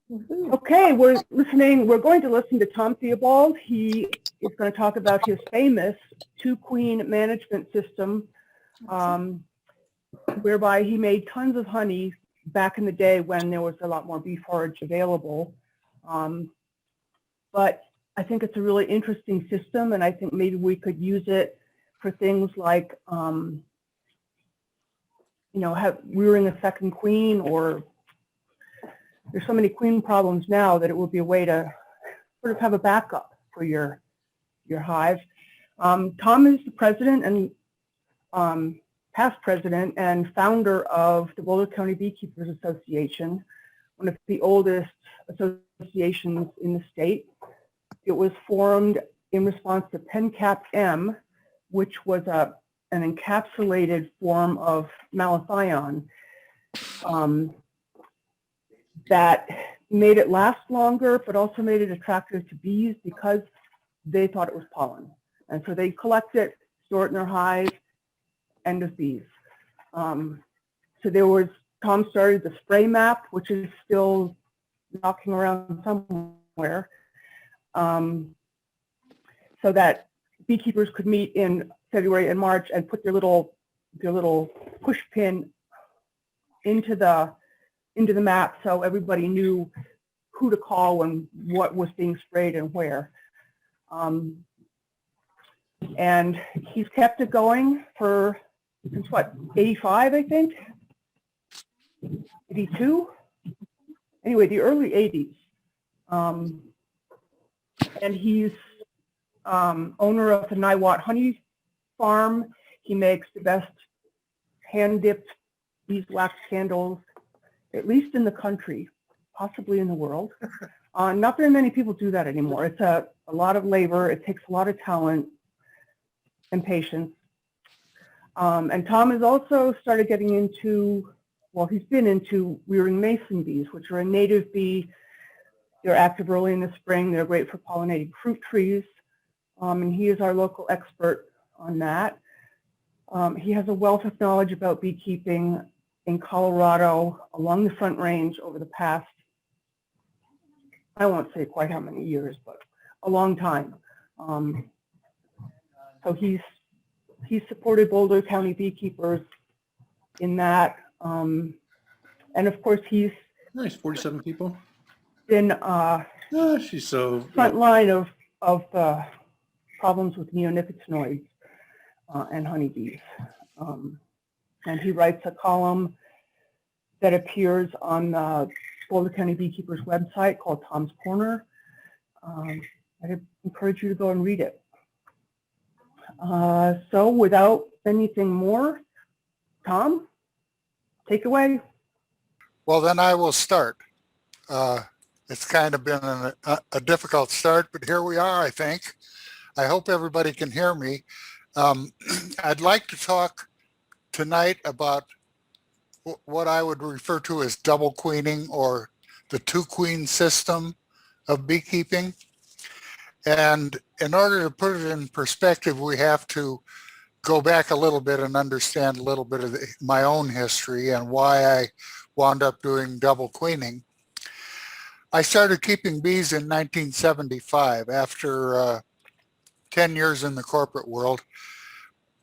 Okay, we're going to listen to Tom Theobald. He is going to talk about his famous two-queen management system, whereby he made tons of honey back in the day when there was a lot more bee forage available. But I think it's a really interesting system, and I think maybe we could use it for things like, rearing a second queen, or there's so many queen problems now that it would be a way to sort of have a backup for your hive. Tom is the president and past president and founder of the Boulder County Beekeepers Association, one of the oldest associations in the state. It was formed in response to PenCap-M, which was an encapsulated form of malathion that made it last longer, but also made it attractive to bees because they thought it was pollen. And so they collect it, store it in their hive, end of bees. So Tom started the spray map, which is still knocking around somewhere, so that beekeepers could meet in February and March and put their little push pin into the map, so everybody knew who to call and what was being sprayed and where. And he's kept it going since what, 85, I think? 82? Anyway, the early 80s. And he's owner of the Niwot Honey Farm. He makes the best hand-dipped beeswax candles, at least in the country, possibly in the world. Not very many people do that anymore. It's a lot of labor. It takes a lot of talent and patience. And Tom has also started getting into, he's been into rearing mason bees, which are a native bee. They're active early in the spring. They're great for pollinating fruit trees. And he is our local expert on that. He has a wealth of knowledge about beekeeping in Colorado along the Front Range over the past, I won't say quite how many years, but a long time. So he's supported Boulder County beekeepers in that. And of course, he's nice, 47 people. Been She's so front line of problems with neonicotinoids and honeybees. And he writes a column that appears on the Boulder County Beekeepers website called Tom's Corner. I'd encourage you to go and read it. So without anything more, Tom, take it away. Well, then I will start. It's kind of been a difficult start, but here we are, I think. I hope everybody can hear me. I'd like to talk tonight about what I would refer to as double queening, or the two-queen system of beekeeping. And in order to put it in perspective, we have to go back a little bit and understand a little bit of my own history and why I wound up doing double queening. I started keeping bees in 1975 after 10 years in the corporate world,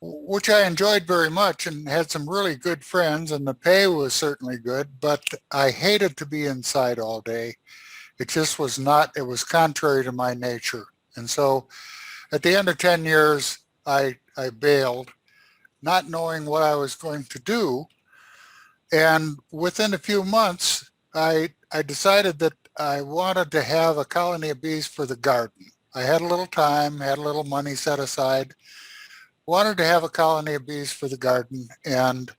which I enjoyed very much and had some really good friends, and the pay was certainly good, but I hated to be inside all day. It just was not, it was contrary to my nature. And so at the end of 10 years, I bailed, not knowing what I was going to do. And within a few months, I decided that I wanted to have a colony of bees for the garden. I had a little time, had a little money set aside, wanted to have a colony of bees for the garden, and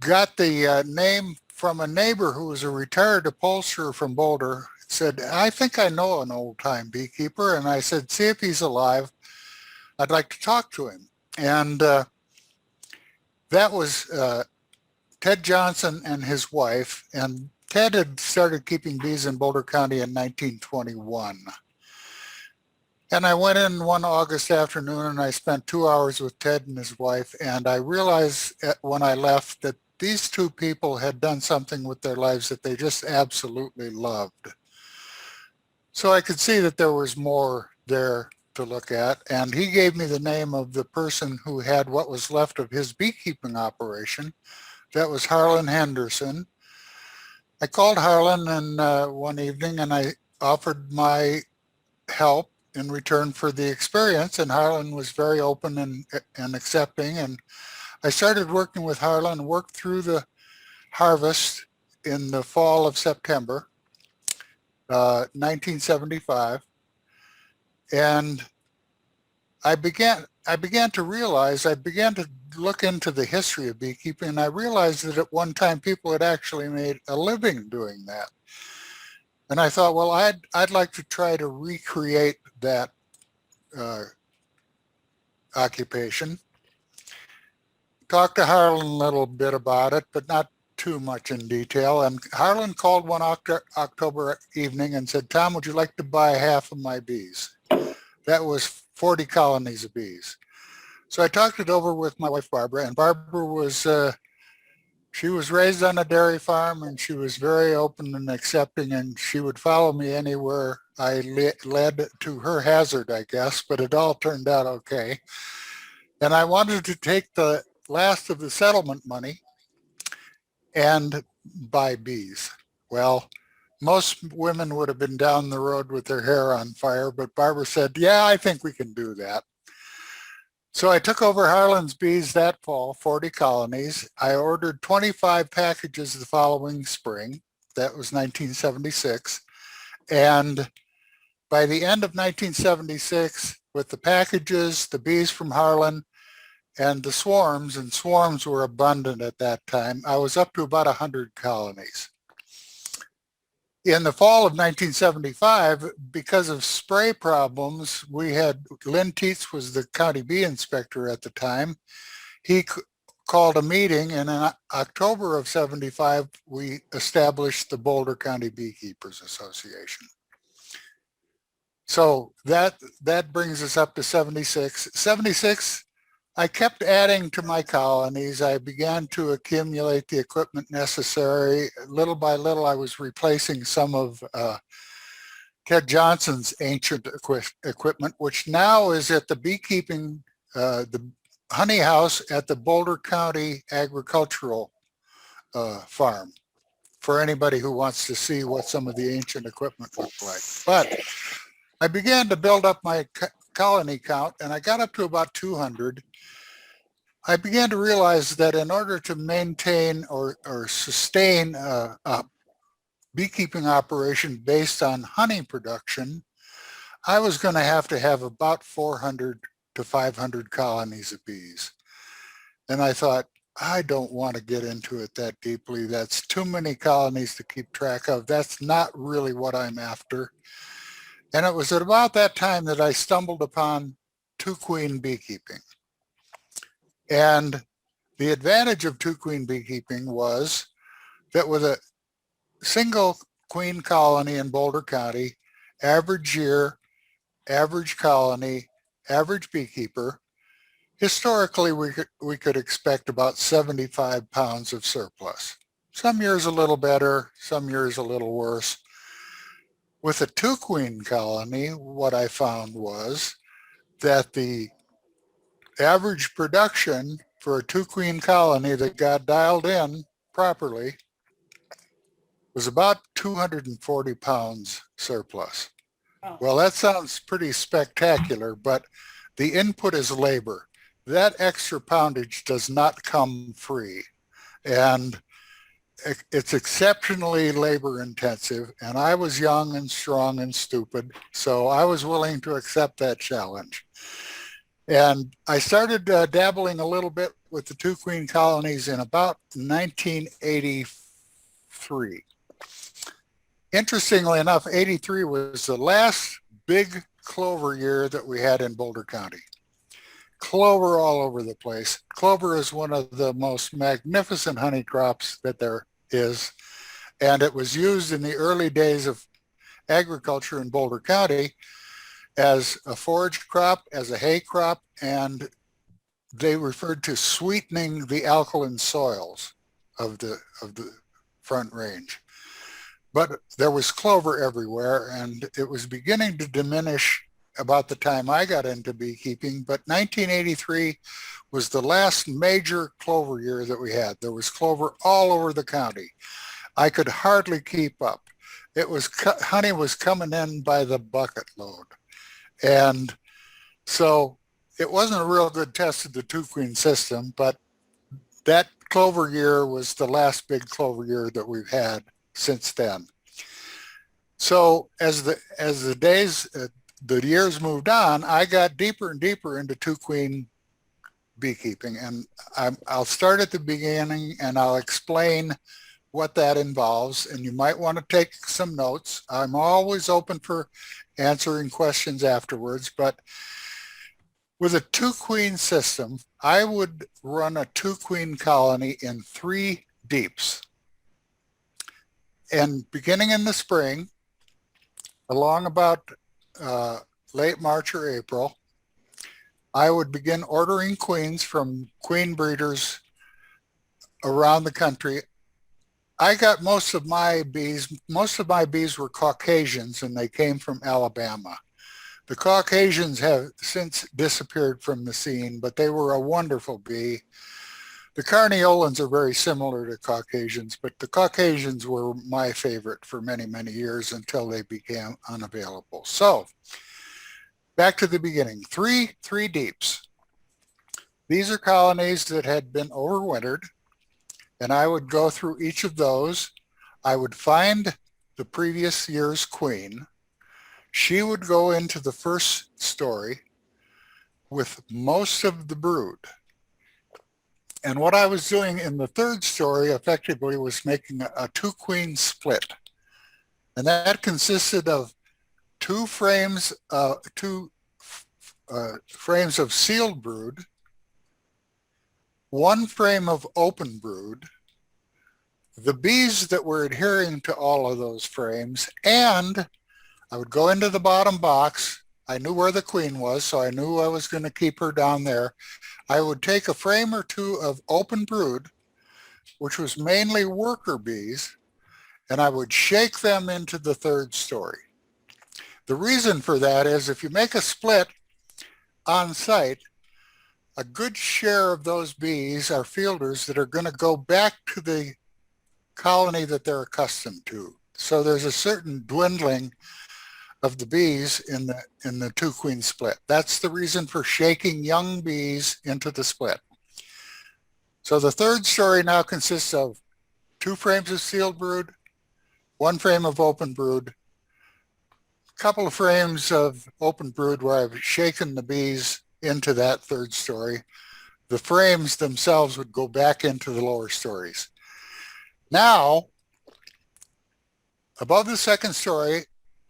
got the name from a neighbor who was a retired upholsterer from Boulder. Said, I think I know an old-time beekeeper. And I said, see if he's alive. I'd like to talk to him. And that was Ted Johnson and his wife. And Ted had started keeping bees in Boulder County in 1921. And I went in one August afternoon and I spent 2 hours with Ted and his wife. And I realized when I left that these two people had done something with their lives that they just absolutely loved. So I could see that there was more there to look at, and he gave me the name of the person who had what was left of his beekeeping operation. That was Harlan Henderson. I called Harlan one evening and I offered my help in return for the experience, and Harlan was very open and accepting, and I started working with Harlan, worked through the harvest in the fall of September 1975, and I began to realize, I began to look into the history of beekeeping, and I realized that at one time people had actually made a living doing that. And I thought, well, I'd like to try to recreate that occupation. Talked to Harlan a little bit about it, but not too much in detail. And Harlan called one October evening and said, Tom, would you like to buy half of my bees? That was 40 colonies of bees. So I talked it over with my wife, Barbara, and Barbara was, she was raised on a dairy farm, and she was very open and accepting, and she would follow me anywhere I led, to her hazard, I guess, but it all turned out okay. And I wanted to take the last of the settlement money and buy bees. Well, most women would have been down the road with their hair on fire, but Barbara said, yeah, I think we can do that. So I took over Harlan's bees that fall, 40 colonies. I ordered 25 packages the following spring. That was 1976. And by the end of 1976, with the packages, the bees from Harlan, and the swarms, and swarms were abundant at that time, I was up to about 100 colonies. In the fall of 1975, because of spray problems, we had, Lynn Tietz was the county bee inspector at the time. He called a meeting, and in October of 75, we established the Boulder County Beekeepers Association. So that brings us up to 76. 76, I kept adding to my colonies. I began to accumulate the equipment necessary. Little by little, I was replacing some of Ted Johnson's ancient equipment, which now is at the beekeeping, the honey house at the Boulder County Agricultural Farm, for anybody who wants to see what some of the ancient equipment looked like. But I began to build up my colony count, and I got up to about 200. I began to realize that in order to maintain or sustain a beekeeping operation based on honey production, I was going to have about 400 to 500 colonies of bees. And I thought, I don't want to get into it that deeply. That's too many colonies to keep track of. That's not really what I'm after. And it was at about that time that I stumbled upon two-queen beekeeping. And the advantage of two-queen beekeeping was that with a single queen colony in Boulder County, average year, average colony, average beekeeper, historically we could expect about 75 pounds of surplus. Some years a little better, some years a little worse. With a two-queen colony, what I found was that the average production for a two-queen colony that got dialed in properly was about 240 pounds surplus. Wow. Well, that sounds pretty spectacular, but the input is labor. That extra poundage does not come free, and it's exceptionally labor intensive, and I was young and strong and stupid, so I was willing to accept that challenge. And I started dabbling a little bit with the two-queen colonies in about 1983. Interestingly enough, 83 was the last big clover year that we had in Boulder County. Clover all over the place. Clover is one of the most magnificent honey crops that there is, and it was used in the early days of agriculture in Boulder County as a forage crop, as a hay crop, and they referred to sweetening the alkaline soils. of the Front Range. But there was clover everywhere, and it was beginning to diminish about the time I got into beekeeping. But 1983 was the last major clover year that we had. There was clover all over the county. I could hardly keep up. It was honey was coming in by the bucket load. And so it wasn't a real good test of the two-queen system, but that clover year was the last big clover year that we've had since then. So as the days, the years moved on, I got deeper and deeper into two-queen beekeeping, and I'll start at the beginning and I'll explain what that involves, and you might want to take some notes. I'm always open for answering questions afterwards, but with a two-queen system, I would run a two-queen colony in 3 deeps. And beginning in the spring, along about late March or April, I would begin ordering queens from queen breeders around the country. I got most of my bees were Caucasians, and they came from Alabama. The Caucasians have since disappeared from the scene, but they were a wonderful bee. The Carniolans are very similar to Caucasians, but the Caucasians were my favorite for many, many years until they became unavailable. So back to the beginning, three deeps. These are colonies that had been overwintered, and I would go through each of those. I would find the previous year's queen. She would go into the first story with most of the brood. And what I was doing in the third story effectively was making a two-queen split. And that consisted of two frames of sealed brood, 1 frame of open brood, the bees that were adhering to all of those frames, and I would go into the bottom box. I knew where the queen was, so I knew I was going to keep her down there. I would take a frame or 2 of open brood, which was mainly worker bees, and I would shake them into the third story. The reason for that is if you make a split on site, a good share of those bees are fielders that are going to go back to the colony that they're accustomed to. So there's a certain dwindling of the bees in the two-queen split. That's the reason for shaking young bees into the split. So the third story now consists of 2 frames of sealed brood, 1 frame of open brood, a couple of frames of open brood where I've shaken the bees into that third story. The frames themselves would go back into the lower stories. Now, above the second story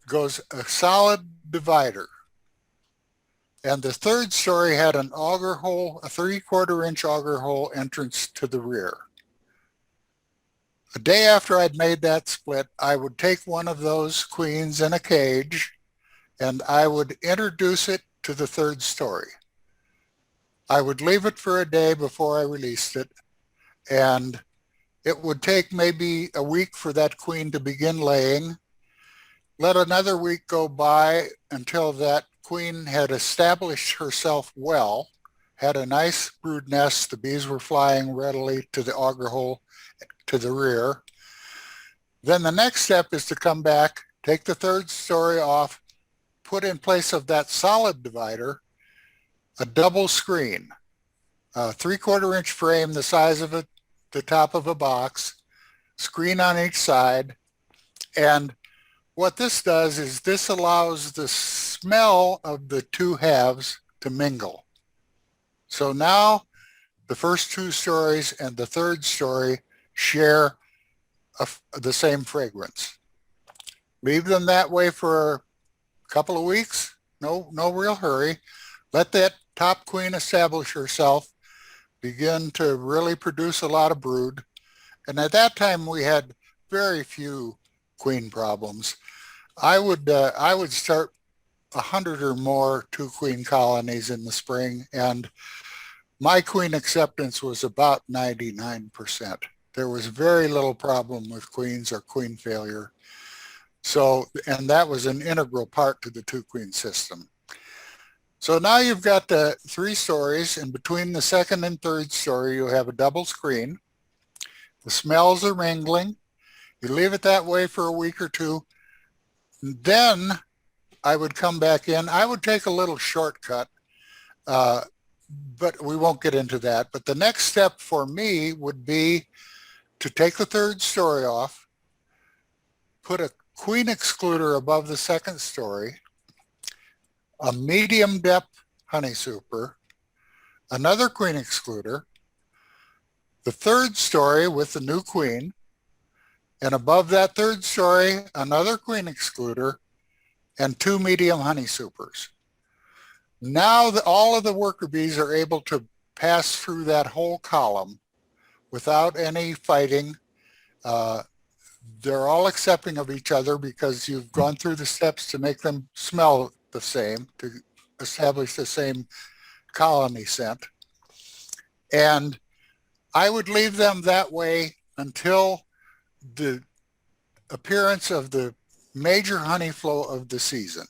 goes a solid divider. And the third story had an auger hole, a 3/4 inch auger hole entrance to the rear. A day after I'd made that split, I would take one of those queens in a cage and I would introduce it to the third story. I would leave it for a day before I released it, and it would take maybe a week for that queen to begin laying. Let another week go by until that queen had established herself well, had a nice brood nest. The bees were flying readily to the auger hole to the rear. Then the next step is to come back, take the third story off, put in place of that solid divider a double screen, a 3/4 inch frame the size of the top of a box, screen on each side. And what this does is this allows the smell of the two halves to mingle. So now the first 2 stories and the third story share the same fragrance. Leave them that way for a couple of weeks. No real hurry. Let that top queen establish herself, begin to really produce a lot of brood. And at that time we had very few queen problems. I would start 100 or more 2-queen colonies in the spring, and my queen acceptance was about 99%. there was very little problem with queens or queen failure. So, and that was an integral part to the 2-queen system. So now you've got the 3 stories, and between the 2nd and 3rd story, you have a double screen. The smells are mingling. You leave it that way for a week or 2. Then I would come back in. I would take a little shortcut, but we won't get into that. But the next step for me would be to take the 3rd story off, put a queen excluder above the 2nd story, a medium depth honey super, another queen excluder, the 3rd story with the new queen, and above that 3rd story, another queen excluder, and 2 medium honey supers. Now all of the worker bees are able to pass through that whole column without any fighting. They're all accepting of each other because you've gone through the steps to make them smell the same, to establish the same colony scent. And I would leave them that way until the appearance of the major honey flow of the season,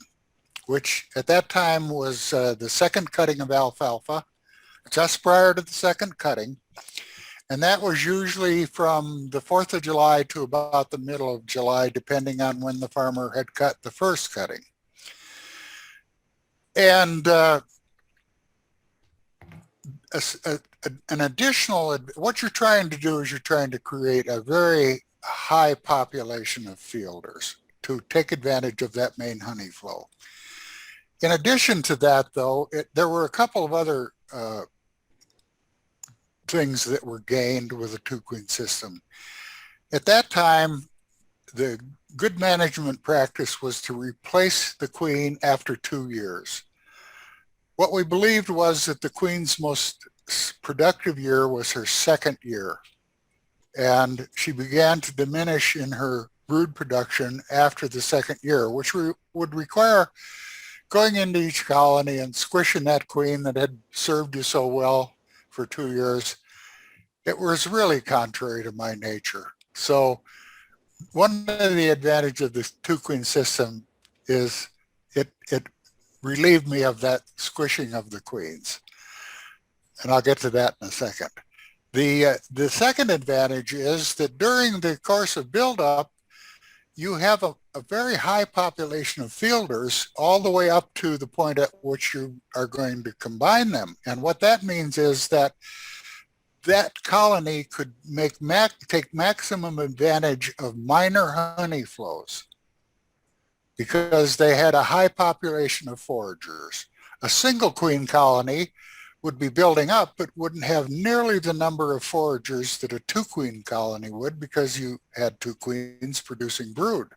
which at that time was the 2nd cutting of alfalfa, just prior to the 2nd cutting. And that was usually from the 4th of July to about the middle of July, depending on when the farmer had cut the 1st cutting. And an additional, what you're trying to do is you're trying to create a very high population of fielders to take advantage of that main honey flow. In addition to that, though, there were a couple of other things that were gained with a 2-queen system. At that time, the good management practice was to replace the queen after 2 years. What we believed was that the queen's most productive year was her 2nd year, and she began to diminish in her brood production after the 2nd year, which would require going into each colony and squishing that queen that had served you so well for 2 years. It was really contrary to my nature. So one of the advantages of this 2-queen system is it relieved me of that squishing of the queens. And I'll get to that in a second. The second advantage is that during the course of buildup, you have a very high population of fielders all the way up to the point at which you are going to combine them. And what that means is that that colony could take maximum advantage of minor honey flows because they had a high population of foragers. A single queen colony would be building up, but wouldn't have nearly the number of foragers that a 2-queen colony would because you had 2 queens producing brood.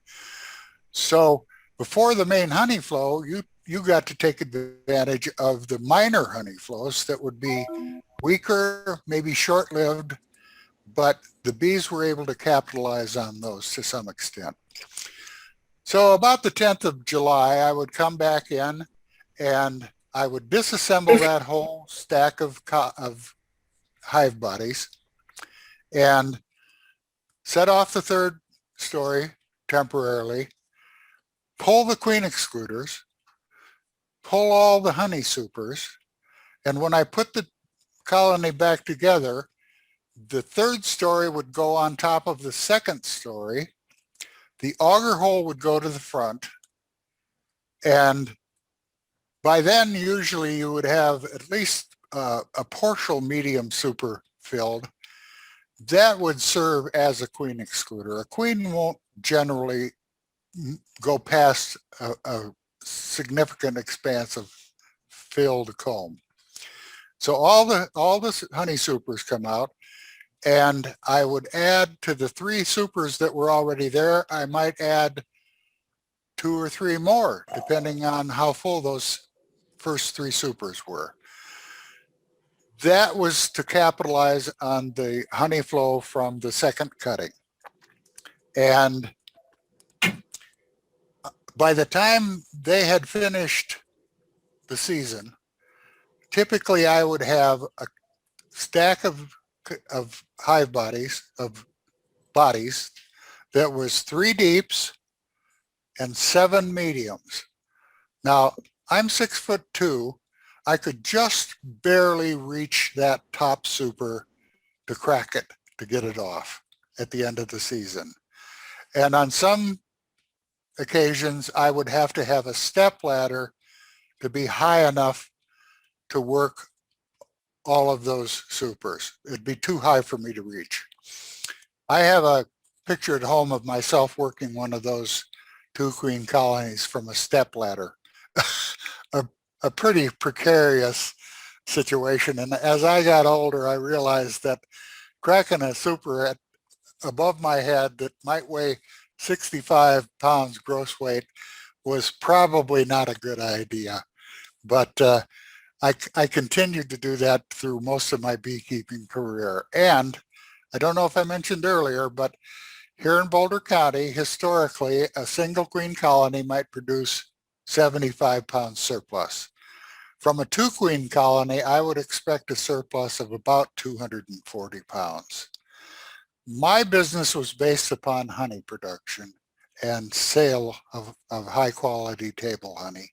So before the main honey flow, you got to take advantage of the minor honey flows that would be weaker, maybe short-lived, but the bees were able to capitalize on those to some extent. So about the 10th of July, I would come back in and I would disassemble that whole stack of hive bodies and set off the 3rd story temporarily, pull the queen excluders, pull all the honey supers, and when I put the colony back together, the 3rd story would go on top of the 2nd story, the auger hole would go to the front, and by then usually you would have at least a partial medium super filled. That would serve as a queen excluder. A queen won't generally go past a significant expanse of filled comb. So all the honey supers come out, and I would add to the 3 supers that were already there, I might add 2 or 3 more, depending on how full those first 3 supers were. That was to capitalize on the honey flow from the 2nd cutting. And by the time they had finished the season, typically I would have a stack of hive bodies that was 3 deeps and 7 mediums. Now, I'm 6'2". I could just barely reach that top super to crack it, to get it off at the end of the season. And on some occasions, I would have to have a step ladder to be high enough to work all of those supers. It'd be too high for me to reach. I have a picture at home of myself working one of those 2 queen colonies from a step ladder. a pretty precarious situation. And as I got older, I realized that cracking a super at above my head that might weigh 65 pounds gross weight was probably not a good idea. But I continued to do that through most of my beekeeping career. And I don't know if I mentioned earlier, but here in Boulder County, historically, a single queen colony might produce 75 pounds surplus. From a 2 queen colony, I would expect a surplus of about 240 pounds. My business was based upon honey production and sale of high quality table honey.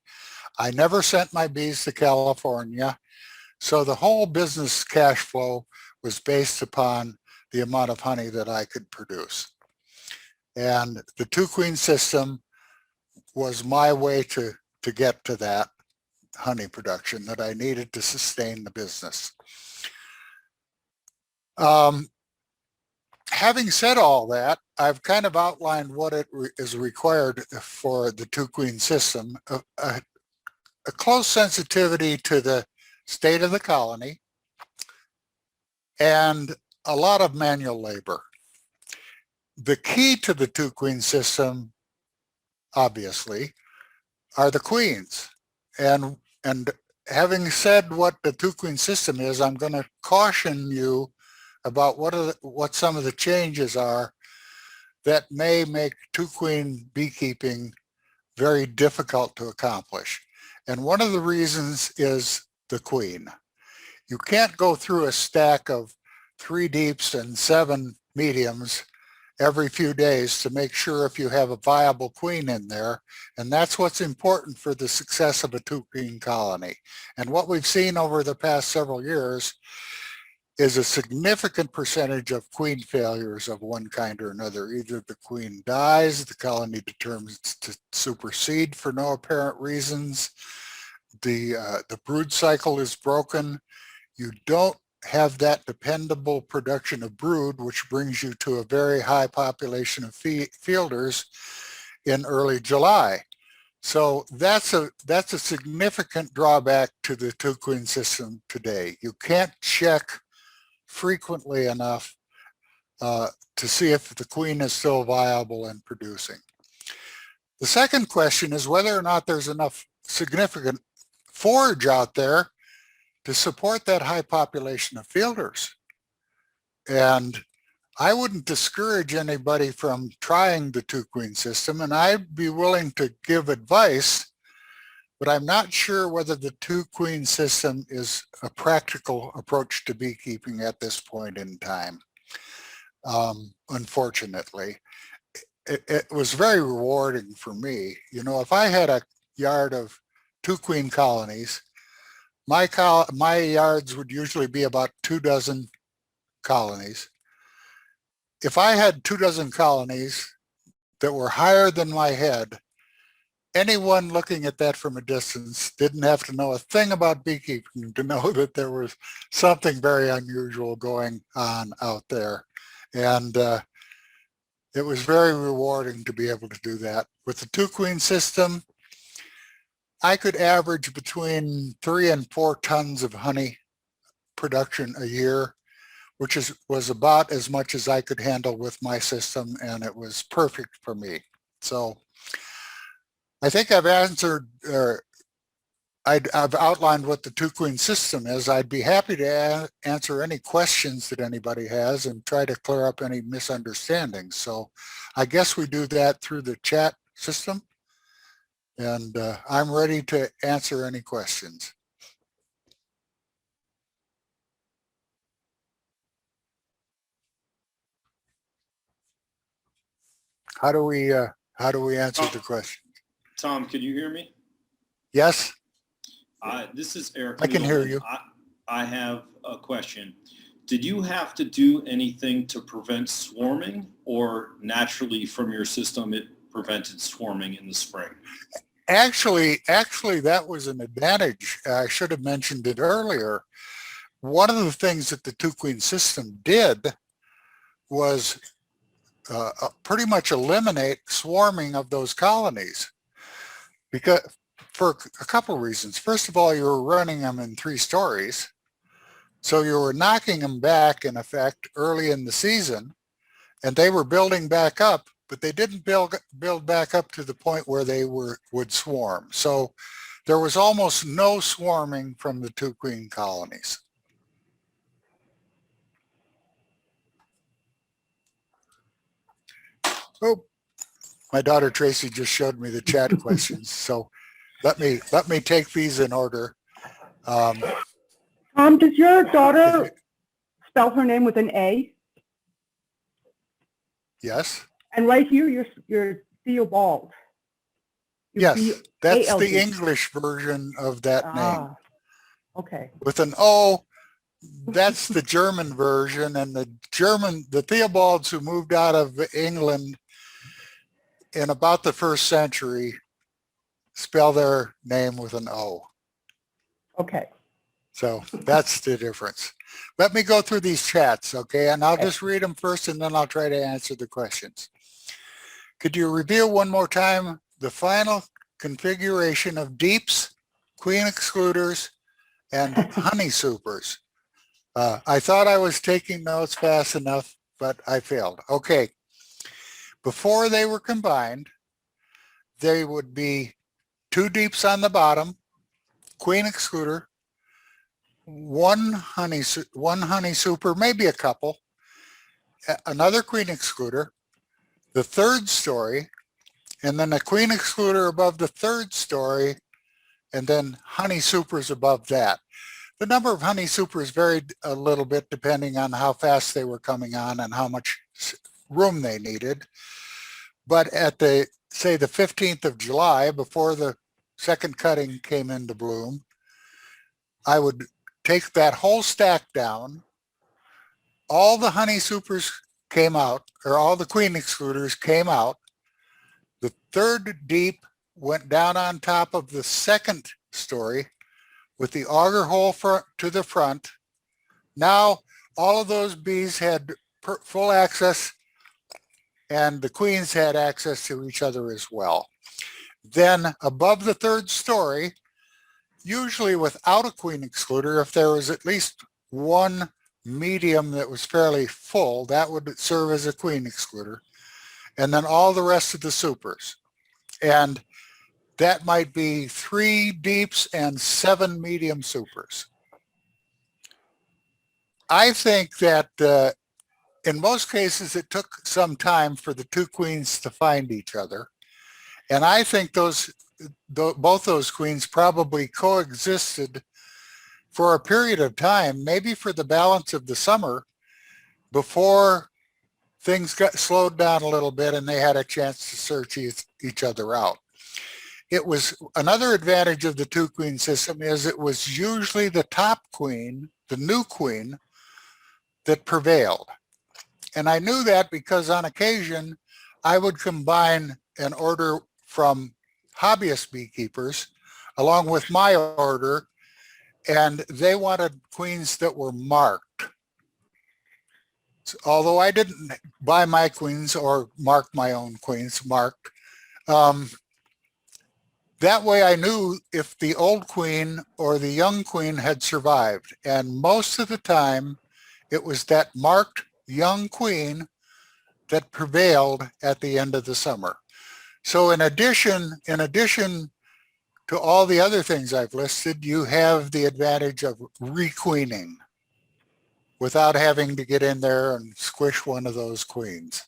I never sent my bees to California, so the whole business cash flow was based upon the amount of honey that I could produce. And the 2 queen system was my way to get to that honey production that I needed to sustain the business. Having said all that, I've kind of outlined what is required for the 2 queen system. A close sensitivity to the state of the colony and a lot of manual labor. The key to the 2 queen system, obviously, are the queens. And having said what the 2 queen system is, I'm going to caution you about what some of the changes are that may make 2 queen beekeeping very difficult to accomplish. And one of the reasons is the queen. You can't go through a stack of 3 deeps and 7 mediums every few days to make sure if you have a viable queen in there. And that's what's important for the success of a 2 queen colony. And what we've seen over the past several years is a significant percentage of queen failures of one kind or another. Either the queen dies, the colony determines to supersede for no apparent reasons, the brood cycle is broken, you don't have that dependable production of brood, which brings you to a very high population of fielders in early July. So that's a significant drawback to the 2 queen system today. You can't check frequently enough to see if the queen is still viable and producing. The second question is whether or not there's enough significant forage out there to support that high population of fielders. And I wouldn't discourage anybody from trying the 2 queen system, and I'd be willing to give advice, but I'm not sure whether the 2 queen system is a practical approach to beekeeping at this point in time. Unfortunately, it was very rewarding for me. You know, if I had a yard of 2 queen colonies, my yards would usually be about 2 dozen colonies. If I had 2 dozen colonies that were higher than my head, anyone looking at that from a distance didn't have to know a thing about beekeeping to know that there was something very unusual going on out there. And it was very rewarding to be able to do that. With the 2 queen system, I could average between 3 and 4 tons of honey production a year, which was about as much as I could handle with my system, and it was perfect for me. So I think I've answered, I've outlined what the 2 queen system is. I'd be happy to answer any questions that anybody has and try to clear up any misunderstandings. So I guess we do that through the chat system. And I'm ready to answer any questions. How do we answer the question? Tom, can you hear me? Yes, This is Eric. I can hear Nealman. you. I have a question. Did you have to do anything to prevent swarming, or naturally from your system it prevented swarming in the spring? Actually, that was an advantage. I should have mentioned it earlier. One of the things that the two-queen system did was pretty much eliminate swarming of those colonies, because for a couple of reasons. First of all, you were running them in 3 stories, so you were knocking them back in effect early in the season, and they were building back up, but they didn't build back up to the point where they would swarm. So there was almost no swarming from the two-queen colonies. Oh, my daughter Tracy just showed me the chat questions, so let me take these in order. Tom, does your daughter spell her name with an A? Yes. And right here, you're Theobald. Yes, that's A-L-D. the English version of that name. Okay. With an O, that's the German version, and the Theobalds who moved out of England in about the 1st century spell their name with an O. Okay. So that's the difference. Let me go through these chats, okay? And I'll just read them first, and then I'll try to answer the questions. Could you review one more time the final configuration of deeps, queen excluders, and honey supers? I thought I was taking notes fast enough, but I failed. Okay. Before they were combined, they would be 2 deeps on the bottom, queen excluder, one honey super, maybe a couple, another queen excluder, the 3rd story, and then a queen excluder above the 3rd story, and then honey supers above that. The number of honey supers varied a little bit depending on how fast they were coming on and how much room they needed. But at say the 15th of July, before the second cutting came into bloom, I would take that whole stack down. All the honey supers came out, or all the queen excluders came out. The 3rd deep went down on top of the 2nd story with the auger hole to the front. Now all of those bees had full access, and the queens had access to each other as well. Then above the 3rd story, usually without a queen excluder, if there was at least one medium that was fairly full, that would serve as a queen excluder. And then all the rest of the supers. And that might be 3 deeps and 7 medium supers. I think that in most cases, it took some time for the 2 queens to find each other. And I think both those queens probably coexisted for a period of time, maybe for the balance of the summer, before things got slowed down a little bit and they had a chance to search each other out. It was another advantage of the 2 queen system is it was usually the top queen, the new queen, that prevailed. And I knew that because on occasion, I would combine an order from hobbyist beekeepers along with my order, and they wanted queens that were marked. So, although I didn't buy my queens or mark my own queens marked, that way I knew if the old queen or the young queen had survived. And most of the time, it was that marked young queen that prevailed at the end of the summer. So in addition to all the other things I've listed, you have the advantage of requeening without having to get in there and squish one of those queens.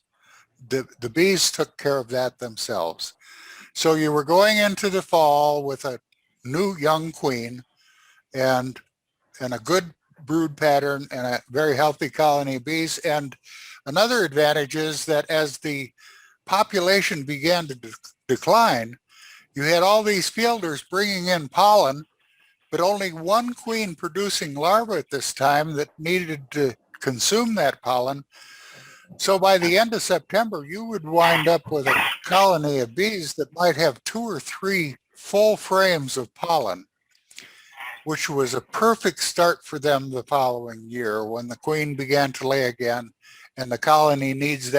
The bees took care of that themselves. So you were going into the fall with a new young queen and a good brood pattern and a very healthy colony of bees. And another advantage is that as the population began to decline, you had all these fielders bringing in pollen, but only one queen producing larvae at this time that needed to consume that pollen. So by the end of September, you would wind up with a colony of bees that might have 2 or 3 full frames of pollen, which was a perfect start for them the following year when the queen began to lay again, and the colony needed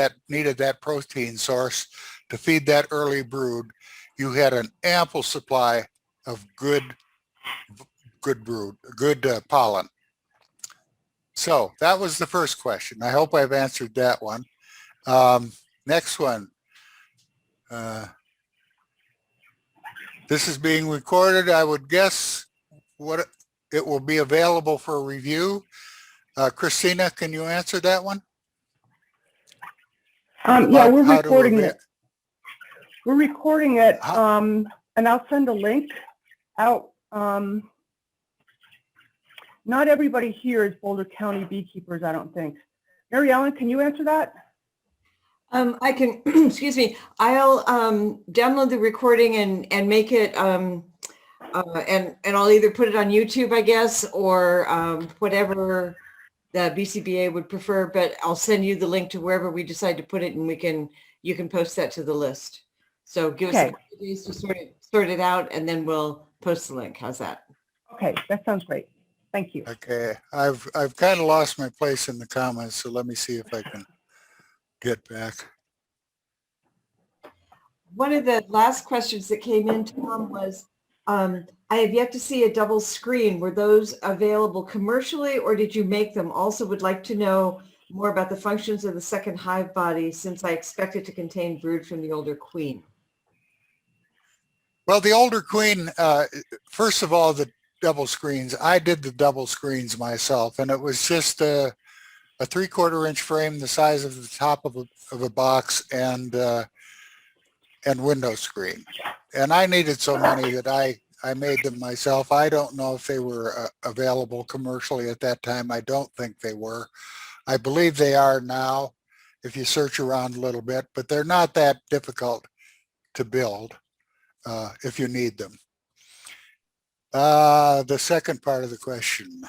that protein source to feed that early brood. You had an ample supply of good pollen. So that was the first question. I hope I've answered that one. Next one. This is being recorded. I would guess what it will be available for review. Christina, can you answer that one? Yeah, we're How to recording ava- it. We're recording it, How- and I'll send a link out. Not everybody here is Boulder County beekeepers, I don't think. Mary Ellen, can you answer that? I can, excuse me, I'll download the recording and make it, and I'll either put it on YouTube, I guess, or whatever the BCBA would prefer, but I'll send you the link to wherever we decide to put it, and you can post that to the list. So give us a couple of days to sort it out, and then we'll post the link. How's that? Okay, that sounds great. Thank you. Okay, I've kind of lost my place in the comments, so let me see if I can get back. One of the last questions that came in, Tom, was I have yet to see a double screen. Were those available commercially, or did you make them? Also would like to know more about the functions of the second hive body, since I expect it to contain brood from the older queen. Well, the older queen, first of all, the double screens, I did the double screens myself, and it was just a 3/4 inch frame the size of the top of a box, and window screen. And I needed so many that I made them myself. I don't know if they were available commercially at that time. I don't think they were. I believe they are now if you search around a little bit, but they're not that difficult to build if you need them. The second part of the question.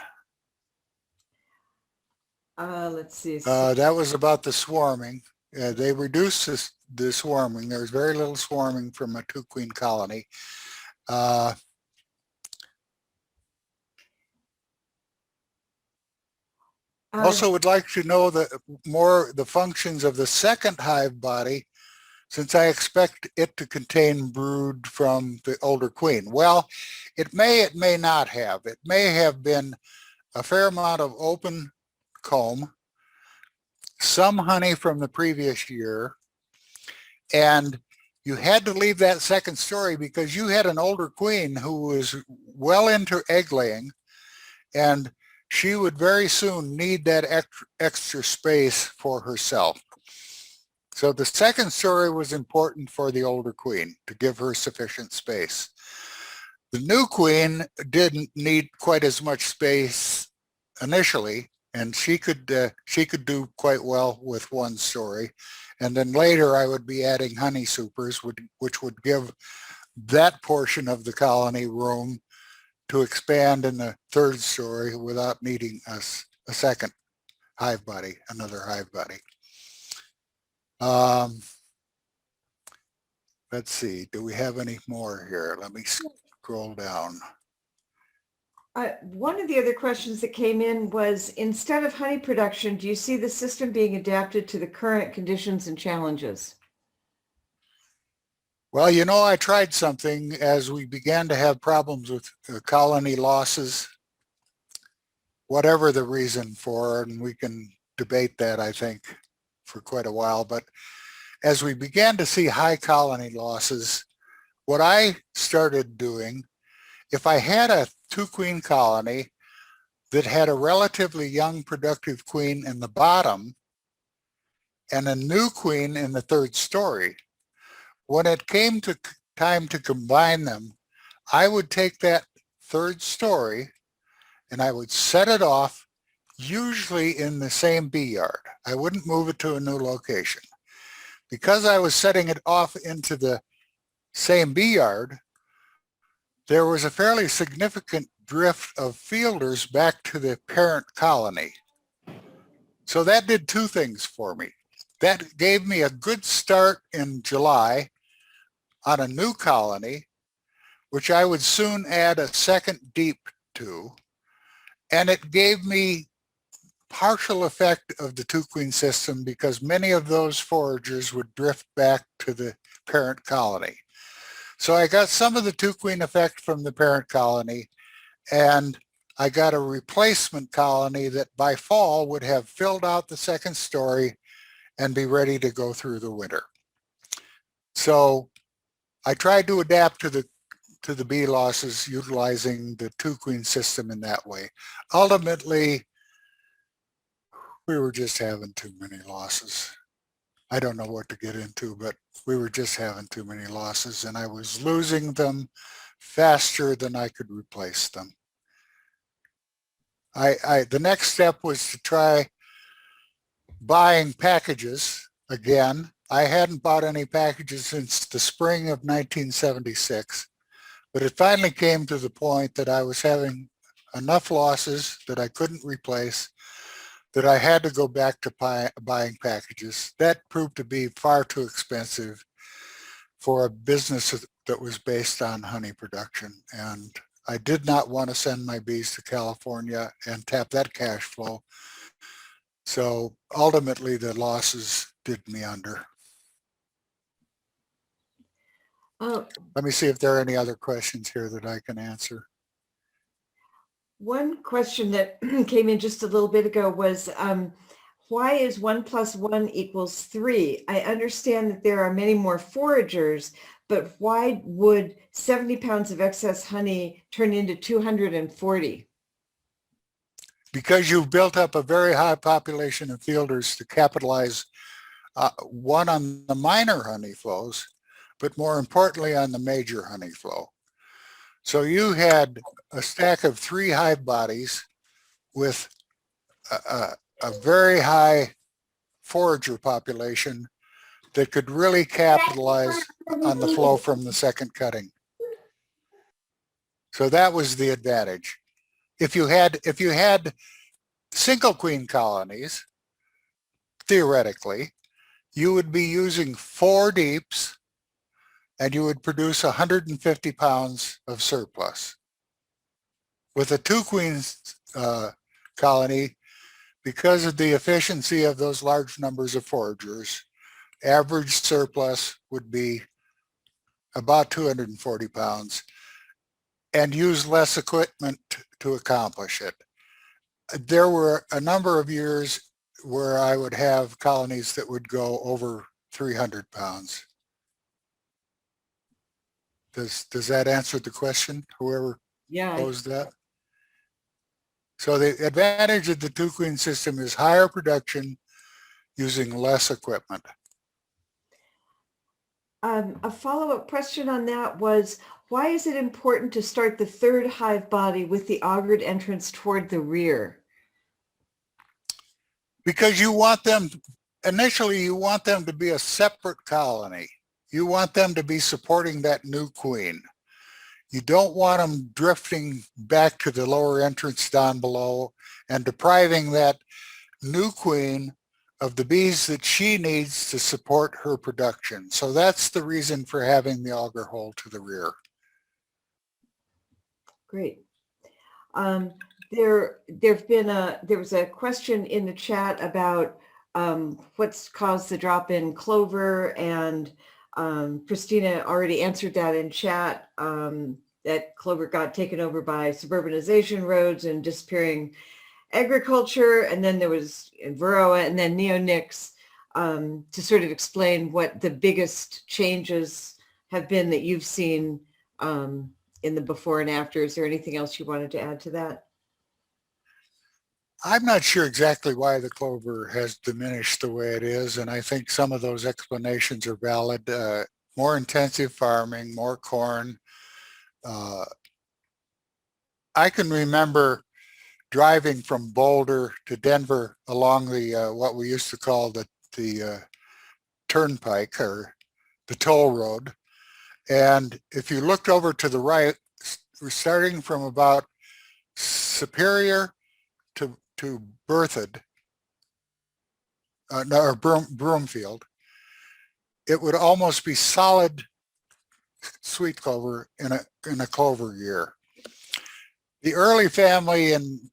Let's see. That was about the swarming. They reduced the swarming. There's very little swarming from a 2-queen colony. Also would like to know the functions of the second hive body, since I expect it to contain brood from the older queen. Well, it may not have. It may have been a fair amount of open comb, some honey from the previous year, and you had to leave that second story because you had an older queen who was well into egg laying, and she would very soon need that extra space for herself. So the second story was important for the older queen to give her sufficient space. The new queen didn't need quite as much space initially, and she could do quite well with one story. And then later I would be adding honey supers, which would give that portion of the colony room to expand in the third story without needing a second hive body, another hive body. Let's see, do we have any more here? Let me scroll down. One of the other questions that came in was, instead of honey production, do you see the system being adapted to the current conditions and challenges? Well, you know, I tried something as we began to have problems with colony losses, whatever the reason for, and we can debate that, I think, for quite a while. But as we began to see high colony losses, what I started doing, if I had a 2-queen colony that had a relatively young productive queen in the bottom and a new queen in the third story, when it came to time to combine them, I would take that third story and I would set it off, usually in the same bee yard. I wouldn't move it to a new location. because I was setting it off into the same bee yard, there was a fairly significant drift of fielders back to the parent colony. So that did two things for me. That gave me a good start in July on a new colony, which I would soon add a second deep to. And it gave me partial effect of the two queen system because many of those foragers would drift back to the parent colony. So I got some of the two queen effect from the parent colony, and I got a replacement colony that by fall would have filled out the second story and be ready to go through the winter. So I tried to adapt to the bee losses utilizing the two queen system in that way. Ultimately, we were just having too many losses. I don't know what to get into, but we were just having too many losses, and I was losing them faster than I could replace them. The next step was to try buying packages again. I hadn't bought any packages since the spring of 1976, but it finally came to the point that I was having enough losses that I couldn't replace, that I had to go back to buying packages. That proved to be far too expensive for a business that was based on honey production. And I did not want to send my bees to California and tap that cash flow. So ultimately the losses did me under. Let me see if there are any other questions here that I can answer. One question that came in just a little bit ago was, why is 1 + 1 = 3? I understand that there are many more foragers, but why would 70 pounds of excess honey turn into 240? Because you've built up a very high population of fielders to capitalize, one, on the minor honey flows, but more importantly on the major honey flow. So you had a stack of 3 hive bodies with a very high forager population that could really capitalize on the flow from the second cutting. So that was the advantage. If you had single queen colonies, theoretically, you would be using 4 deeps and you would produce 150 pounds of surplus. With a 2 queens colony, because of the efficiency of those large numbers of foragers, average surplus would be about 240 pounds and use less equipment to accomplish it. There were a number of years where I would have colonies that would go over 300 pounds. Does that answer the question, whoever posed that? So the advantage of the 2 queen system is higher production using less equipment. A follow-up question on that was, why is it important to start the 3rd hive body with the augured entrance toward the rear? Because you want them, initially you want them to be a separate colony. You want them to be supporting that new queen. You don't want them drifting back to the lower entrance down below and depriving that new queen of the bees that she needs to support her production. So that's the reason for having the auger hole to the rear. Great. There was a question in the chat about what's caused the drop in clover, and Christina already answered that in chat, that clover got taken over by suburbanization, roads, and disappearing agriculture. And then there was Varroa and then neonics, to sort of explain what the biggest changes have been that you've seen in the before and after. Is there anything else you wanted to add to that? I'm not sure exactly why the clover has diminished the way it is, and I think some of those explanations are valid. More intensive farming, more corn. I can remember driving from Boulder to Denver along the what we used to call the turnpike or the toll road. And if you looked over to the right, we're starting from about Superior to Berthoud, or Broomfield, it would almost be solid sweet clover in a clover year. The early family in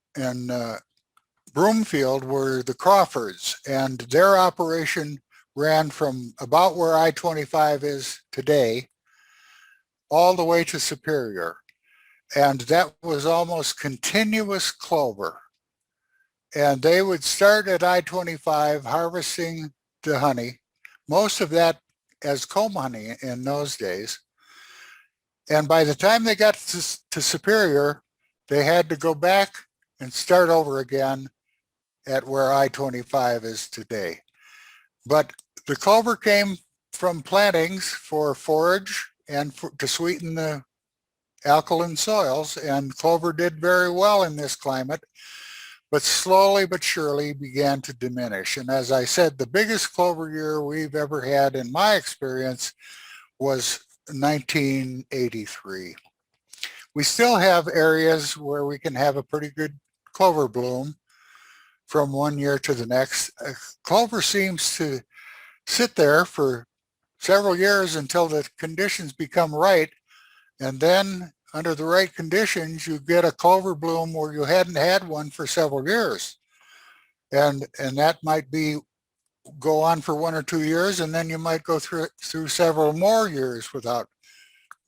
Broomfield were the Crawfords, and their operation ran from about where I-25 is today all the way to Superior. And that was almost continuous clover. And they would start at I-25 harvesting the honey, most of that as comb honey in those days. And by the time they got to Superior, they had to go back and start over again at where I-25 is today. But the clover came from plantings for forage and to sweeten the alkaline soils, and clover did very well in this climate, but slowly but surely began to diminish. And as I said, the biggest clover year we've ever had in my experience was 1983. We still have areas where we can have a pretty good clover bloom from one year to the next. Clover seems to sit there for several years until the conditions become right, and then under the right conditions, you get a clover bloom where you hadn't had one for several years. And that might go on for 1 or 2 years, and then you might go through several more years without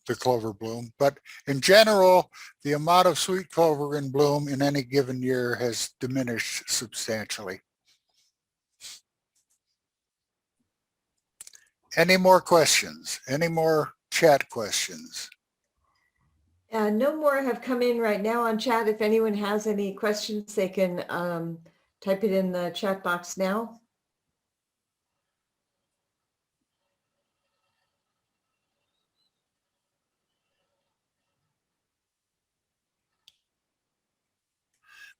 the clover bloom. But in general, the amount of sweet clover in bloom in any given year has diminished substantially. Any more questions? Any more chat questions? No more have come in right now on chat. If anyone has any questions, they can type it in the chat box now.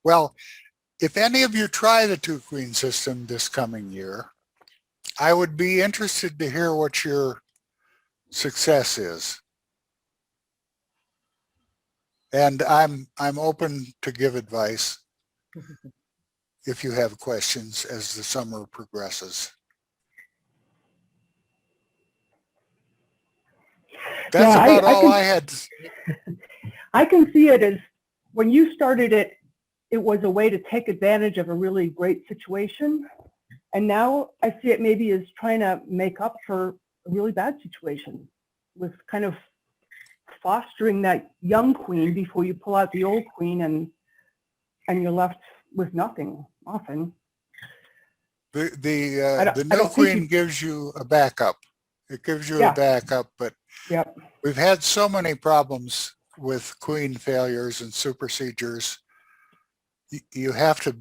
Well, if any of you try the Two Queen system this coming year, I would be interested to hear what your success is. And I'm open to give advice if you have questions as the summer progresses. That's about all I had. I can see it as when you started it, it was a way to take advantage of a really great situation. And now I see it maybe as trying to make up for a really bad situation with kind of fostering that young queen before you pull out the old queen, and you're left with nothing often. The new queen gives you a backup. It gives you a backup, but we've had so many problems with queen failures and supersedures. You have to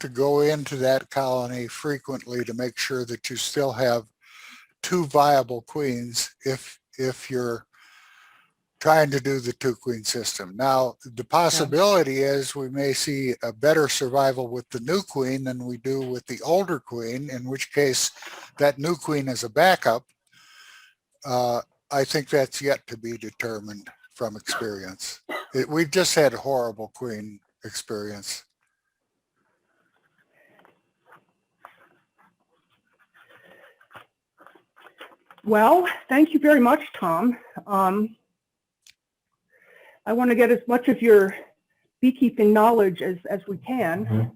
go into that colony frequently to make sure that you still have 2 viable queens if you're trying to do the 2 queen system. Now, the possibility is we may see a better survival with the new queen than we do with the older queen, in which case that new queen is a backup. I think that's yet to be determined from experience. We've just had horrible queen experience. Well, thank you very much, Tom. I want to get as much of your beekeeping knowledge as we can.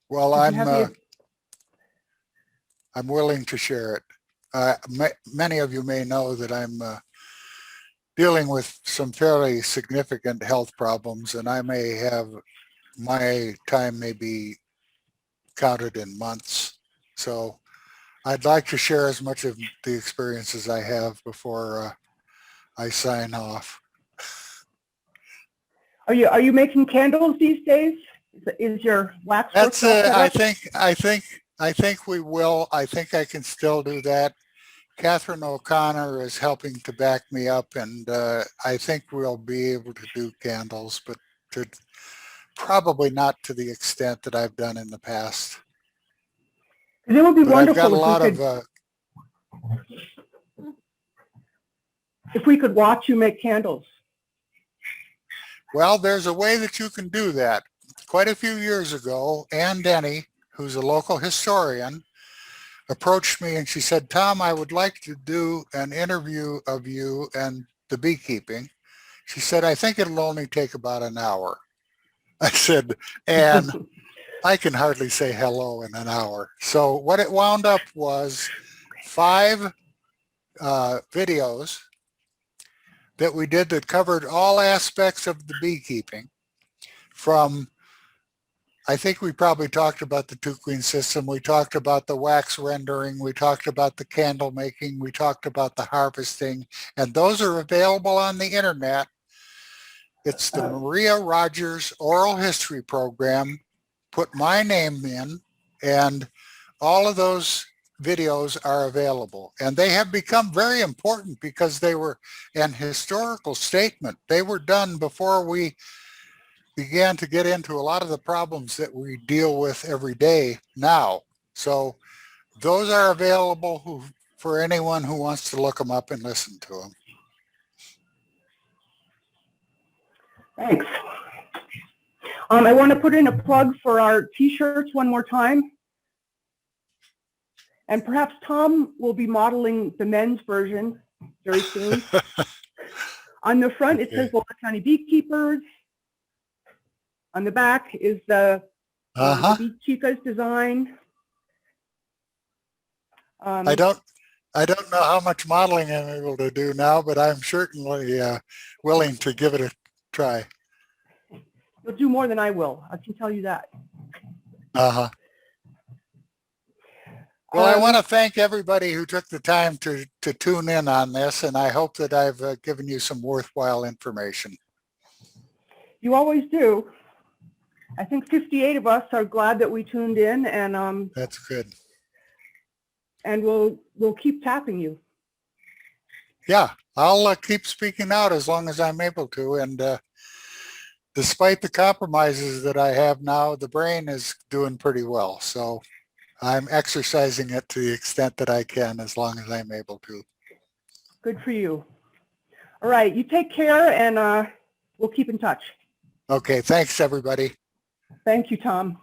Well, I'm willing to share it. Many of you may know that I'm dealing with some fairly significant health problems, and I may have, my time may be counted in months. So I'd like to share as much of the experiences I have before I sign off. Are you making candles these days? Is your wax? That's I think we will. I think I can still do that. Catherine O'Connor is helping to back me up, and I think we'll be able to do candles, but probably not to the extent that I've done in the past. 'Cause it would be But I've got a wonderful lot if we could watch you make candles. well, there's a way that you can do that. Quite a few years ago, Ann Denny, who's a local historian, approached me and she said, Tom, I would like to do an interview of you and the beekeeping. She said, I think it'll only take about an hour. I said, Ann, I can hardly say hello in an hour. So what it wound up was 5 videos that we did that covered all aspects of the beekeeping. From, I think we probably talked about the 2-queen system. We talked about the wax rendering. We talked about the candle making. We talked about the harvesting. And those are available on the internet. It's the Maria Rogers Oral History Program. Put my name in, and all of those videos are available. And they have become very important because they were an historical statement. They were done before we began to get into a lot of the problems that we deal with every day now. So those are available for anyone who wants to look them up and listen to them. Thanks. I want to put in a plug for our t-shirts one more time. And perhaps Tom will be modeling the men's version very soon. On the front, it says Boulder County Beekeepers. On the back is the Bee Chica's design. I don't know how much modeling I'm able to do now, but I'm certainly willing to give it a try. You'll do more than I will. I can tell you that. Well, I want to thank everybody who took the time to tune in on this, and I hope that I've given you some worthwhile information. You always do. I think 58 of us are glad that we tuned in, and That's good. And we'll keep tapping you. Yeah, I'll keep speaking out as long as I'm able to, and despite the compromises that I have now, the brain is doing pretty well. So I'm exercising it to the extent that I can as long as I'm able to. Good for you. All right, you take care, and we'll keep in touch. Okay, thanks everybody. Thank you, Tom.